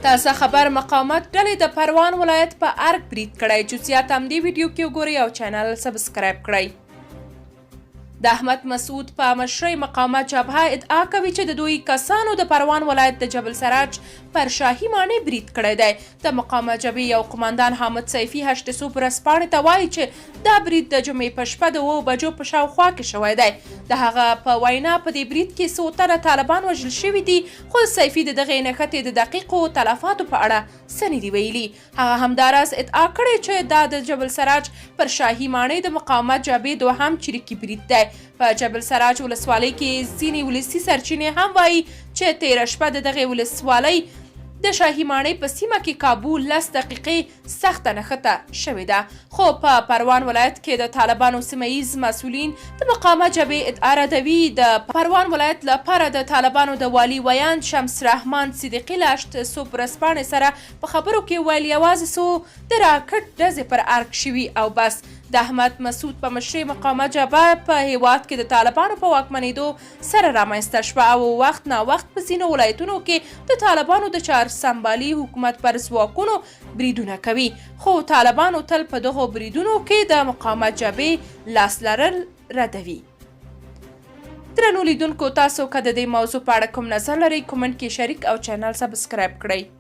تازه خبر مقاومت ډلې د پروان ولایت په ارګ برید کړی. جزئیات هم دې ویډیو کې وګورئ او چینل سبسکرایب کړئ. د احمد مسعود په مشرۍ مقاومت جبهه ادعا کوي چې د دوی کسانو د پروان ولایت د جبل سراج پر شاهي ماڼۍ برید کړی دی. د مقاومت جبهې یو قماندان حامد سیفي 8 ورځپاڼې ته وایي چې دا برید د جمعې په شپه د 9 بجو په شاوخوا کې شوی دی. د هغه په وینا په دې برید کې 100 تنه طالبان وژل شوي دي، خو سیفي د دغې نښتې د دقیقو تلفاتو په اړه څه نه دي ویلي. هغه همداراز ادعا کړې چې دا د جبل سراج پر شاهي ماڼۍ د مقاومت جبهې دوهم چریکي برید دی. په جبل سراج ولسوالۍ کې ځینې ولسي سرچینې هم وایي چې تېره شپه د دغې ولسوالۍ د شاهي ماڼۍ په سیمه کې کابو 10 دقیقې سخته نښته شوې ده. خو په پروان ولایت کې د طالبانو سیمه ییز مسؤلین د مقاومت جبهې ادعا ردوي. د پروان ولایت لپاره د طالبانو د والي ویان شمس رحمان صدیقي له 8 ورځپاڼې سره په خبرو کې ویل یوازې څو د راکټ ډزې پر ارګ شوي او بس. د احمد مسعود په مشرۍ مقاومت جبهه په هیواد کې د طالبانو په واکمنېدو سره رامنځته شوه او وخت نا وخت په ځینو ولایتونو کې د طالبانو د چار سمبالي حکومت پر ځواکونو بریدونه کوي. خو طالبانو تل په دغو بریدونو کې د مقاومت جبهې لاس لرل ردوي. درنو لیدونکو، تاسو که د دې موضوع په اړه کوم نظر لرئ کومنټ کې شریک او چینل سبسکرایب کړئ.